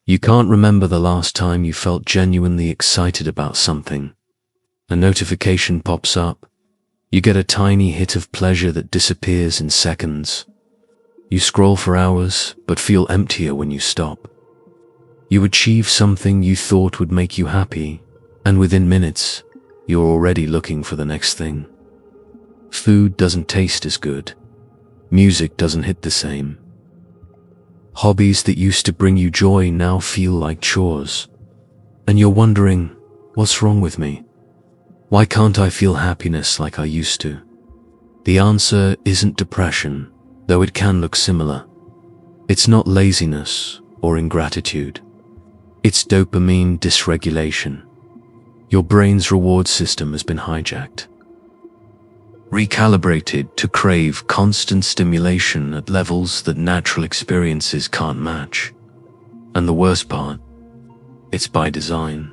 You can't remember the last time you felt genuinely excited about something. A notification pops up. You get a tiny hit of pleasure that disappears in seconds. You scroll for hours, but feel emptier when you stop. You achieve something you thought would make you happy, and within minutes, you're already looking for the next thing. Food doesn't taste as good. Music doesn't hit the same. Hobbies that used to bring you joy now feel like chores. And you're wondering, what's wrong with me? Why can't I feel happiness like I used to? The answer isn't depression, though it can look similar. It's not laziness or ingratitude. It's dopamine dysregulation. Your brain's reward system has been hijacked, recalibrated to crave constant stimulation at levels that natural experiences can't match. And the worst part, it's by design.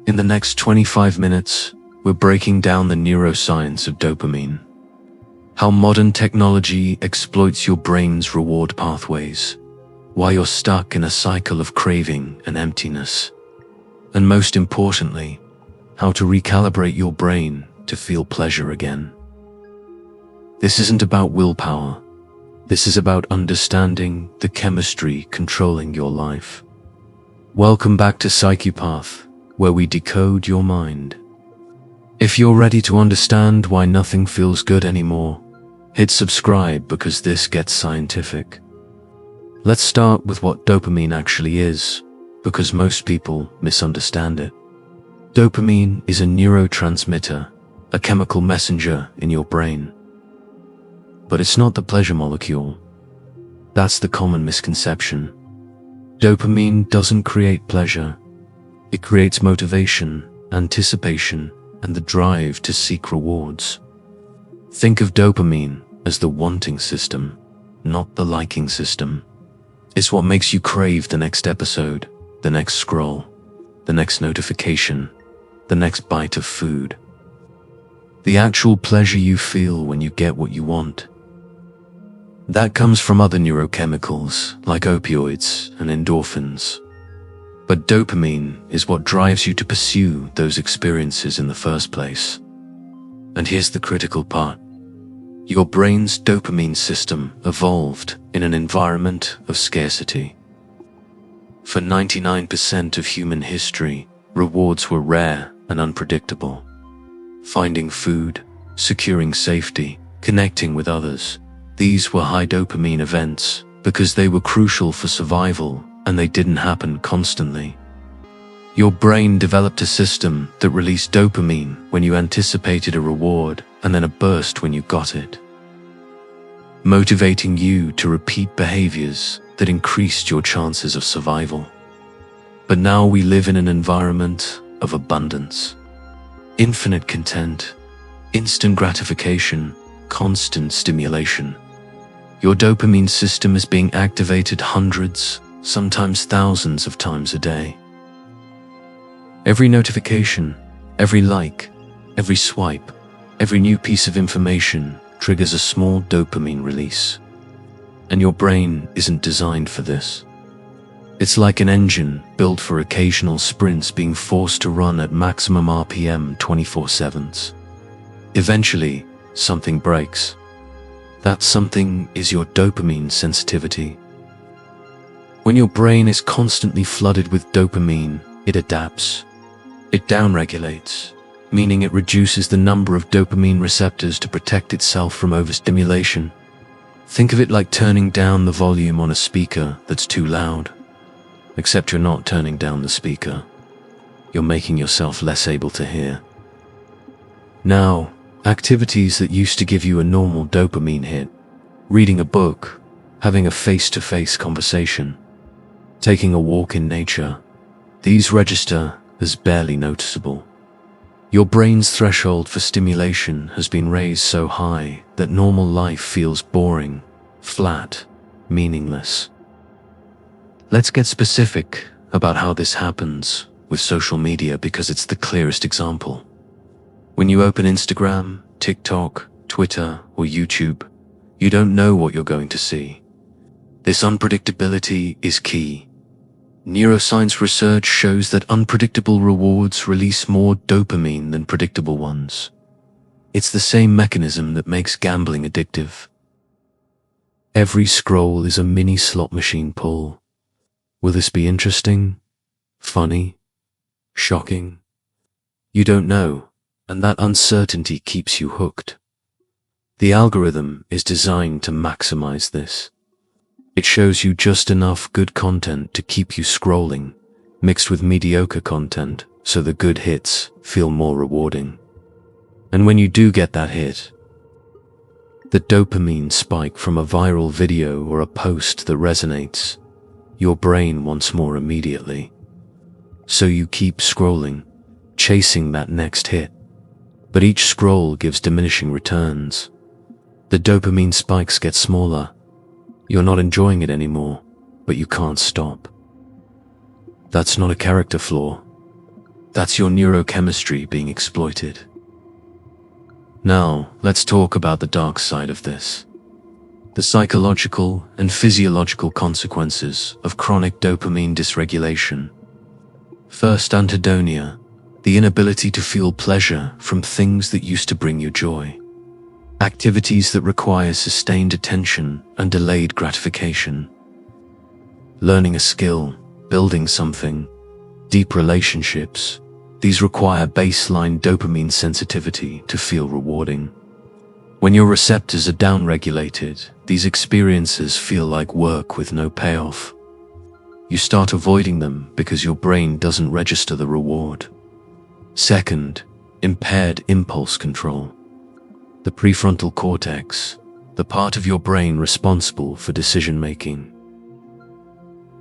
In the next 25 minutes, we're breaking down the neuroscience of dopamine, how modern technology exploits your brain's reward pathways, why you're stuck in a cycle of craving and emptiness, and most importantly, how to recalibrate your brain to feel pleasure again. This isn't about willpower. This is about understanding the chemistry controlling your life. Welcome back to Psychopath, where we decode your mind. If you're ready to understand why nothing feels good anymore, hit subscribe because this gets scientific. Let's start with what dopamine actually is, because most people misunderstand it. Dopamine is a neurotransmitter, a chemical messenger in your brain. But it's not the pleasure molecule. That's the common misconception. Dopamine doesn't create pleasure. It creates motivation, anticipation, and the drive to seek rewards. Think of dopamine as the wanting system, not the liking system. It's what makes you crave the next episode, the next scroll, the next notification, the next bite of food. The actual pleasure you feel when you get what you want. That comes from other neurochemicals like opioids and endorphins. But dopamine is what drives you to pursue those experiences in the first place. And here's the critical part. Your brain's dopamine system evolved in an environment of scarcity. For 99% of human history, rewards were rare and unpredictable. Finding food, securing safety, connecting with others, these were high dopamine events because they were crucial for survival and they didn't happen constantly. Your brain developed a system that released dopamine when you anticipated a reward and then a burst when you got it, motivating you to repeat behaviors that increased your chances of survival. But now we live in an environment of abundance, infinite content, instant gratification, constant stimulation. Your dopamine system is being activated hundreds, sometimes thousands of times a day. Every notification, every like, every swipe, every new piece of information triggers a small dopamine release. And your brain isn't designed for this. It's like an engine built for occasional sprints being forced to run at maximum RPM 24/7. Eventually, something breaks. That something is your dopamine sensitivity. When your brain is constantly flooded with dopamine, it adapts. It downregulates, meaning it reduces the number of dopamine receptors to protect itself from overstimulation. Think of it like turning down the volume on a speaker that's too loud. Except you're not turning down the speaker. You're making yourself less able to hear. Now, activities that used to give you a normal dopamine hit, reading a book, having a face-to-face conversation, taking a walk in nature, these register as barely noticeable. Your brain's threshold for stimulation has been raised so high that normal life feels boring, flat, meaningless. Let's get specific about how this happens with social media because it's the clearest example. When you open Instagram, TikTok, Twitter, or YouTube, you don't know what you're going to see. This unpredictability is key. Neuroscience research shows that unpredictable rewards release more dopamine than predictable ones. It's the same mechanism that makes gambling addictive. Every scroll is a mini slot machine pull. Will this be interesting? Funny? Shocking? You don't know, and that uncertainty keeps you hooked. The algorithm is designed to maximize this. It shows you just enough good content to keep you scrolling, mixed with mediocre content so the good hits feel more rewarding. And when you do get that hit, the dopamine spike from a viral video or a post that resonates, your brain wants more immediately. So you keep scrolling, chasing that next hit. But each scroll gives diminishing returns. The dopamine spikes get smaller. You're not enjoying it anymore, but you can't stop. That's not a character flaw. That's your neurochemistry being exploited. Now, let's talk about the dark side of this. The psychological and physiological consequences of chronic dopamine dysregulation. First, anhedonia, the inability to feel pleasure from things that used to bring you joy. Activities that require sustained attention and delayed gratification. Learning a skill, building something, deep relationships, these require baseline dopamine sensitivity to feel rewarding. When your receptors are downregulated, these experiences feel like work with no payoff. You start avoiding them because your brain doesn't register the reward. Second, impaired impulse control. The prefrontal cortex, the part of your brain responsible for decision-making,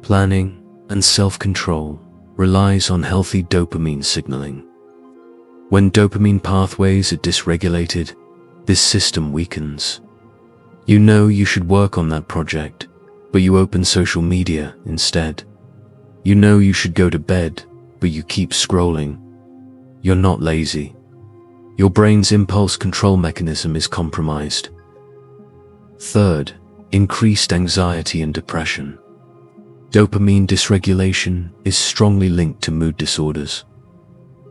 planning, and self-control, relies on healthy dopamine signaling. When dopamine pathways are dysregulated, this system weakens. You know you should work on that project, but you open social media instead. You know you should go to bed, but you keep scrolling. You're not lazy. Your brain's impulse control mechanism is compromised. Third, increased anxiety and depression. Dopamine dysregulation is strongly linked to mood disorders.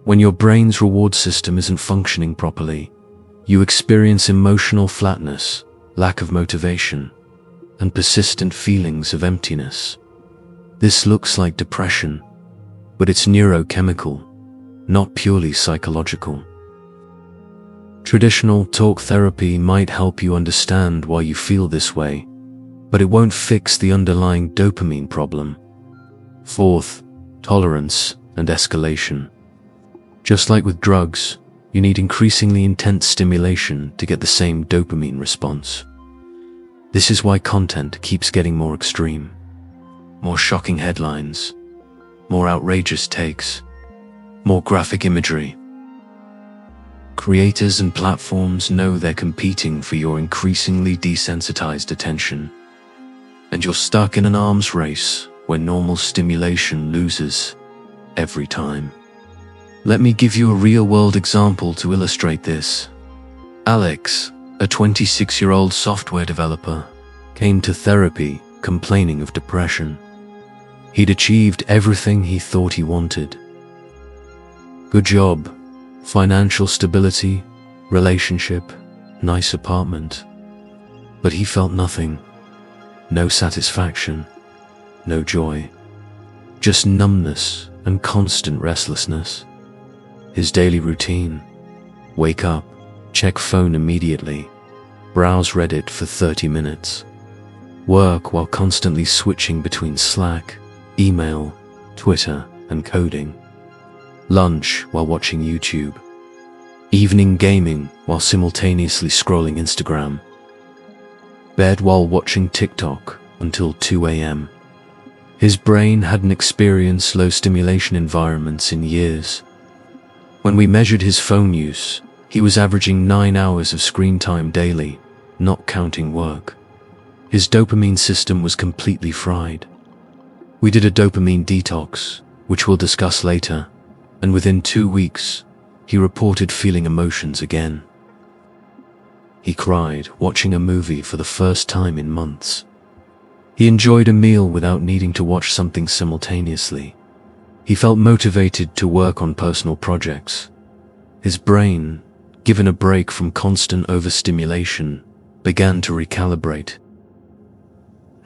When your brain's reward system isn't functioning properly, you experience emotional flatness, lack of motivation, and persistent feelings of emptiness. This looks like depression, but it's neurochemical, not purely psychological. Traditional talk therapy might help you understand why you feel this way, but it won't fix the underlying dopamine problem. Fourth, tolerance and escalation. Just like with drugs, you need increasingly intense stimulation to get the same dopamine response. This is why content keeps getting more extreme. More shocking headlines, more outrageous takes, more graphic imagery. Creators and platforms know they're competing for your increasingly desensitized attention, and you're stuck in an arms race where normal stimulation loses every time. Let me give you a real-world example to illustrate this. Alex, a 26-year-old software developer, came to therapy complaining of depression. He'd achieved everything he thought he wanted. Good job, financial stability, relationship, nice apartment. But he felt nothing. No satisfaction, no joy. Just numbness and constant restlessness. His daily routine: wake up, check phone immediately, browse Reddit for 30 minutes, work while constantly switching between Slack, email, Twitter, and coding, lunch while watching YouTube, evening gaming while simultaneously scrolling Instagram, bed while watching TikTok until 2 a.m. His brain hadn't experienced low stimulation environments in years. When we measured his phone use, he was averaging 9 hours of screen time daily, not counting work. His dopamine system was completely fried. We did a dopamine detox, which we'll discuss later, and within 2 weeks, he reported feeling emotions again. He cried watching a movie for the first time in months. He enjoyed a meal without needing to watch something simultaneously. He felt motivated to work on personal projects. His brain, given a break from constant overstimulation, began to recalibrate.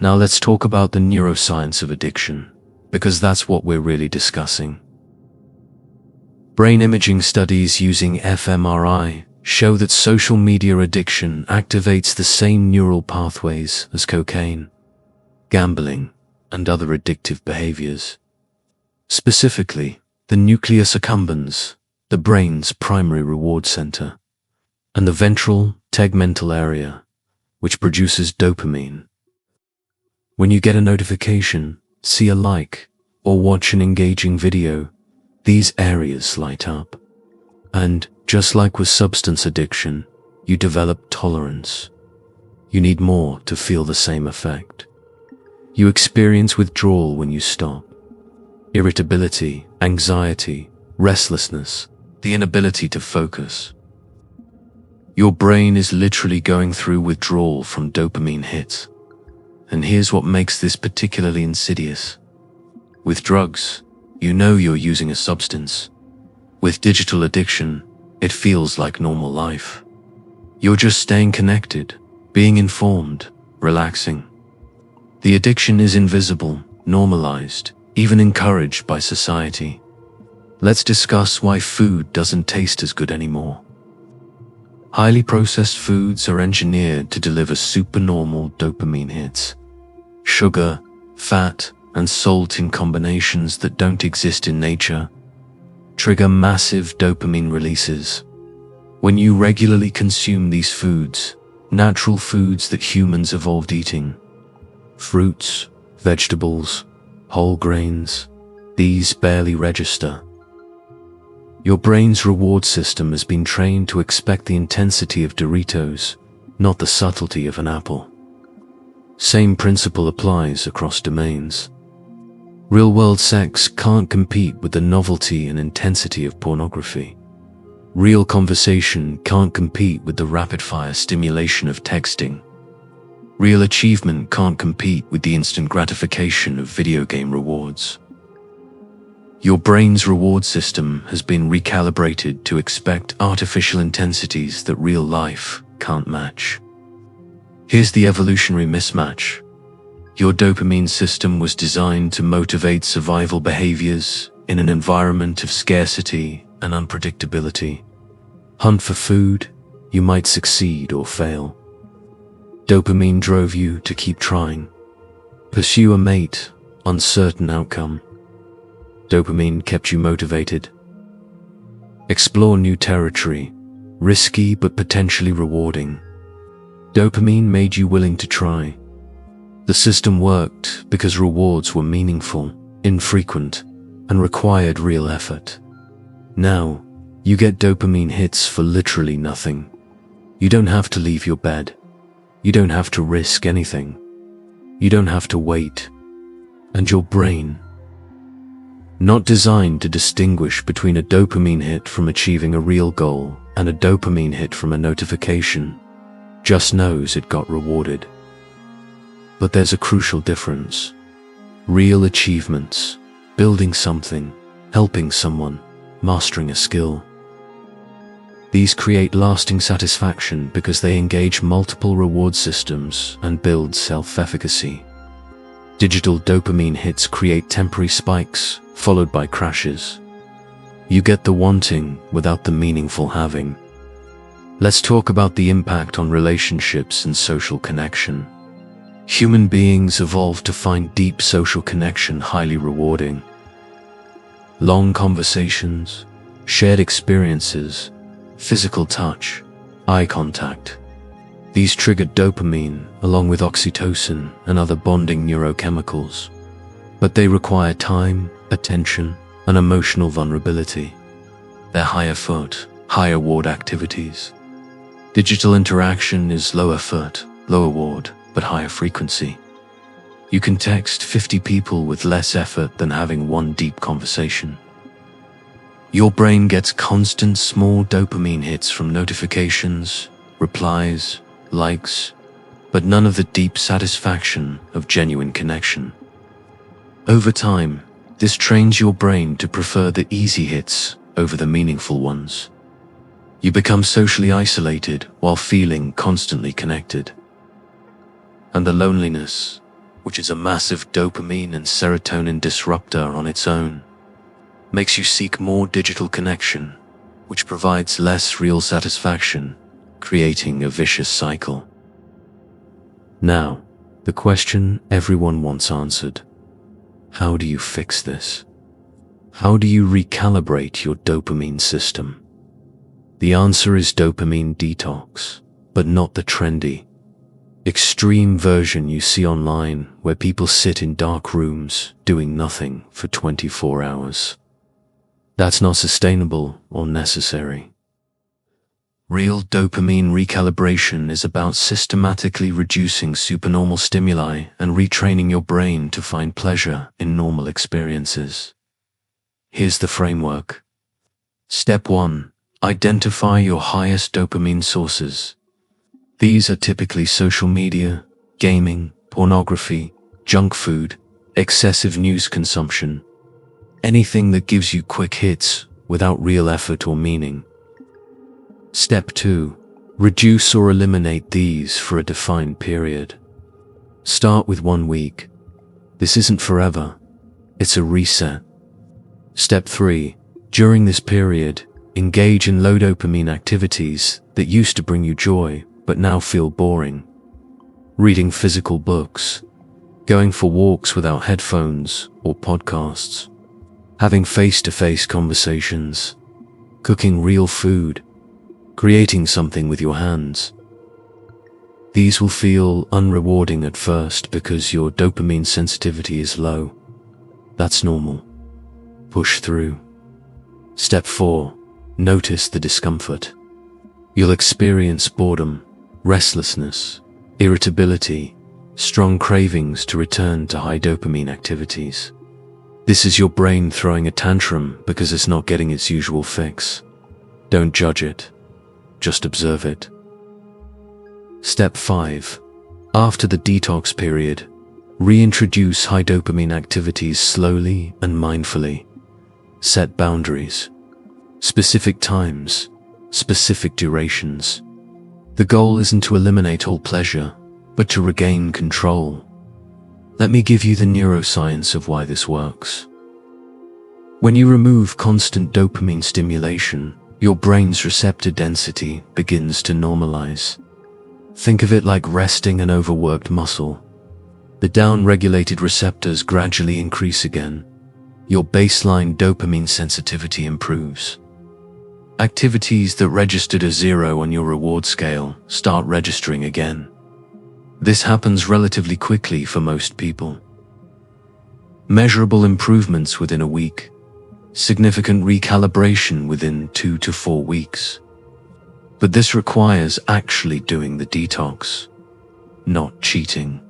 Now let's talk about the neuroscience of addiction, because that's what we're really discussing. Brain imaging studies using fMRI show that social media addiction activates the same neural pathways as cocaine, gambling, and other addictive behaviors. Specifically, the nucleus accumbens, the brain's primary reward center, and the ventral tegmental area, which produces dopamine. When you get a notification, see a like, or watch an engaging video, these areas light up. And, just like with substance addiction, you develop tolerance. You need more to feel the same effect. You experience withdrawal when you stop. Irritability, anxiety, restlessness, the inability to focus. Your brain is literally going through withdrawal from dopamine hits. And here's what makes this particularly insidious. With drugs, you know you're using a substance. With digital addiction, it feels like normal life. You're just staying connected, being informed, relaxing. The addiction is invisible, normalized, even encouraged by society. Let's discuss why food doesn't taste as good anymore. Highly processed foods are engineered to deliver supernormal dopamine hits. Sugar, fat, and salt in combinations that don't exist in nature trigger massive dopamine releases. When you regularly consume these foods, natural foods that humans evolved eating, fruits, vegetables, whole grains, these barely register. Your brain's reward system has been trained to expect the intensity of Doritos, not the subtlety of an apple. Same principle applies across domains. Real-world sex can't compete with the novelty and intensity of pornography. Real conversation can't compete with the rapid-fire stimulation of texting. Real achievement can't compete with the instant gratification of video game rewards. Your brain's reward system has been recalibrated to expect artificial intensities that real life can't match. Here's the evolutionary mismatch. Your dopamine system was designed to motivate survival behaviors in an environment of scarcity and unpredictability. Hunt for food, you might succeed or fail. Dopamine drove you to keep trying. Pursue a mate, uncertain outcome. Dopamine kept you motivated. Explore new territory, risky but potentially rewarding. Dopamine made you willing to try. The system worked because rewards were meaningful, infrequent, and required real effort. Now, you get dopamine hits for literally nothing. You don't have to leave your bed. You don't have to risk anything. You don't have to wait. And your brain, not designed to distinguish between a dopamine hit from achieving a real goal and a dopamine hit from a notification, just knows it got rewarded. But there's a crucial difference. Real achievements, building something, helping someone, mastering a skill. These create lasting satisfaction because they engage multiple reward systems and build self-efficacy. Digital dopamine hits create temporary spikes, followed by crashes. You get the wanting without the meaningful having. Let's talk about the impact on relationships and social connection. Human beings evolved to find deep social connection highly rewarding. Long conversations, shared experiences, physical touch, eye contact. These trigger dopamine along with oxytocin and other bonding neurochemicals. But they require time, attention, and emotional vulnerability. They're high effort, high reward activities. Digital interaction is low effort, low reward, but higher frequency. You can text 50 people with less effort than having one deep conversation. Your brain gets constant small dopamine hits from notifications, replies, likes. but none of the deep satisfaction of genuine connection. Over time, this trains your brain to prefer the easy hits over the meaningful ones. You become socially isolated while feeling constantly connected. And the loneliness, which is a massive dopamine and serotonin disruptor on its own, makes you seek more digital connection, which provides less real satisfaction, creating a vicious cycle. Now, the question everyone wants answered: how do you fix this? How do you recalibrate your dopamine system? The answer is dopamine detox, but not the trendy, extreme version you see online where people sit in dark rooms doing nothing for 24 hours. That's not sustainable or necessary. Real dopamine recalibration is about systematically reducing supernormal stimuli and retraining your brain to find pleasure in normal experiences. Here's the framework. Step 1. Identify your highest dopamine sources. These are typically social media, gaming, pornography, junk food, excessive news consumption, anything that gives you quick hits without real effort or meaning. Step 2. Reduce or eliminate these for a defined period. Start with 1 week. This isn't forever. It's a reset. Step 3. During this period, engage in low dopamine activities that used to bring you joy but now feel boring. Reading physical books, going for walks without headphones or podcasts, having face-to-face conversations, cooking real food, creating something with your hands. These will feel unrewarding at first because your dopamine sensitivity is low. That's normal. Push through. Step 4. Notice the discomfort. You'll experience boredom, restlessness, irritability, strong cravings to return to high dopamine activities. This is your brain throwing a tantrum because it's not getting its usual fix. Don't judge it. Just observe it. Step 5. After the detox period, reintroduce high dopamine activities slowly and mindfully. Set boundaries. Specific times, specific durations. The goal isn't to eliminate all pleasure, but to regain control. Let me give you the neuroscience of why this works. When you remove constant dopamine stimulation, your brain's receptor density begins to normalize. Think of it like resting an overworked muscle. The down-regulated receptors gradually increase again. Your baseline dopamine sensitivity improves. Activities that registered a 0 on your reward scale start registering again. This happens relatively quickly for most people. Measurable improvements within a week. Significant recalibration within 2 to 4 weeks. But this requires actually doing the detox, not cheating.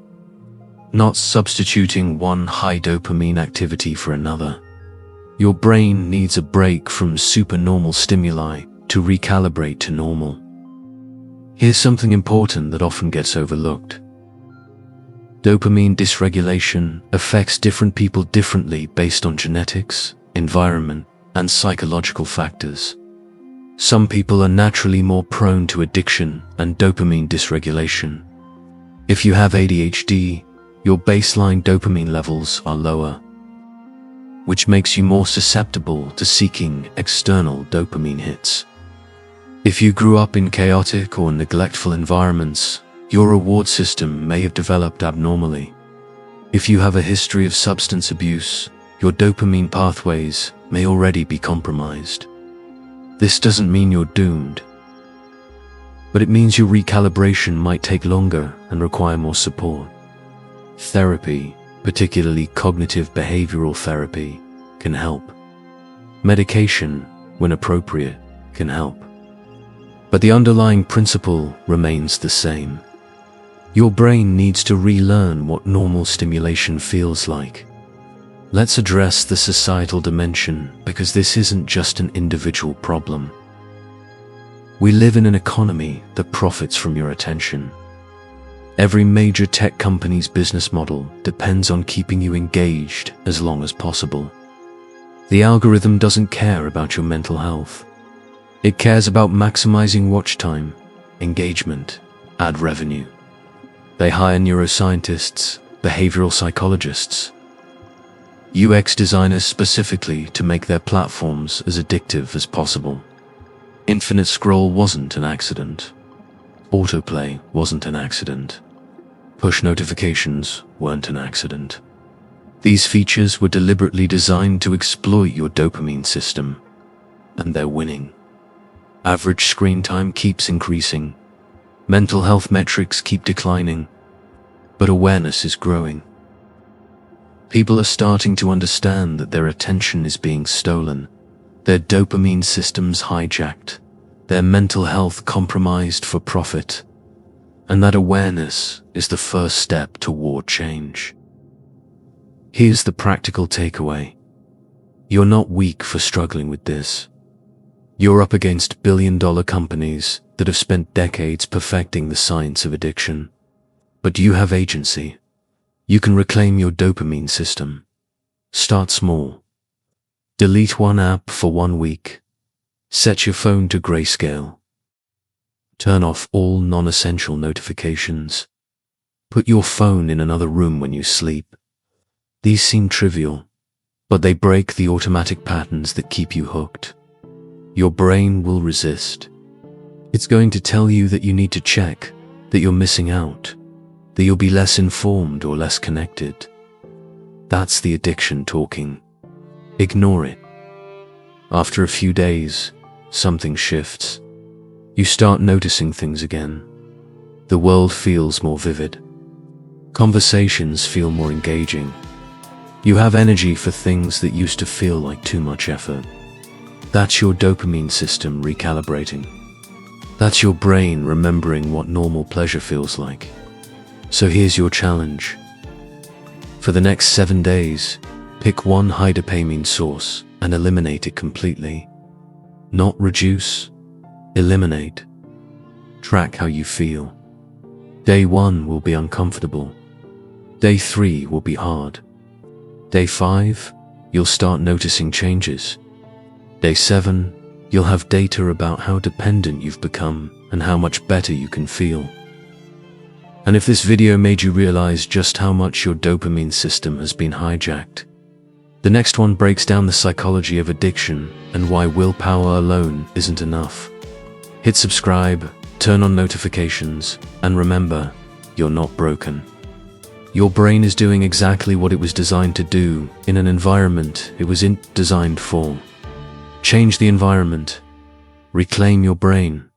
Not substituting one high dopamine activity for another. Your brain needs a break from supernormal stimuli to recalibrate to normal. Here's something important that often gets overlooked. Dopamine dysregulation affects different people differently based on genetics, environment, and psychological factors. Some people are naturally more prone to addiction and dopamine dysregulation. If you have ADHD, your baseline dopamine levels are lower, which makes you more susceptible to seeking external dopamine hits. If you grew up in chaotic or neglectful environments, your reward system may have developed abnormally. If you have a history of substance abuse, your dopamine pathways may already be compromised. This doesn't mean you're doomed, but it means your recalibration might take longer and require more support. Therapy, particularly cognitive behavioral therapy, can help. Medication, when appropriate, can help. But the underlying principle remains the same. Your brain needs to relearn what normal stimulation feels like. Let's address the societal dimension because this isn't just an individual problem. We live in an economy that profits from your attention. Every major tech company's business model depends on keeping you engaged as long as possible. The algorithm doesn't care about your mental health. It cares about maximizing watch time, engagement, ad revenue. They hire neuroscientists, behavioral psychologists, UX designers specifically to make their platforms as addictive as possible. Infinite scroll wasn't an accident. Autoplay wasn't an accident. Push notifications weren't an accident. These features were deliberately designed to exploit your dopamine system, and they're winning. Average screen time keeps increasing. Mental health metrics keep declining, but awareness is growing. People are starting to understand that their attention is being stolen, their dopamine systems hijacked, their mental health compromised for profit, and that awareness is the first step toward change. Here's the practical takeaway. You're not weak for struggling with this. You're up against billion-dollar companies that have spent decades perfecting the science of addiction. But you have agency. You can reclaim your dopamine system. Start small. Delete one app for 1 week. Set your phone to grayscale. Turn off all non-essential notifications. Put your phone in another room when you sleep. These seem trivial, but they break the automatic patterns that keep you hooked. Your brain will resist. It's going to tell you that you need to check, that you're missing out, that you'll be less informed or less connected. That's the addiction talking. Ignore it. After a few days, something shifts. You start noticing things again. The world feels more vivid. Conversations feel more engaging. You have energy for things that used to feel like too much effort. That's your dopamine system recalibrating. That's your brain remembering what normal pleasure feels like. So here's your challenge. For the next 7 days, pick one high dopamine source and eliminate it completely. Not reduce, eliminate. Track how you feel. Day 1 will be uncomfortable. Day 3 will be hard. Day 5, you'll start noticing changes. Day 7, you'll have data about how dependent you've become and how much better you can feel. And if this video made you realize just how much your dopamine system has been hijacked, the next one breaks down the psychology of addiction and why willpower alone isn't enough. Hit subscribe, turn on notifications, and remember, you're not broken. Your brain is doing exactly what it was designed to do in an environment it was designed for. Change the environment. Reclaim your brain.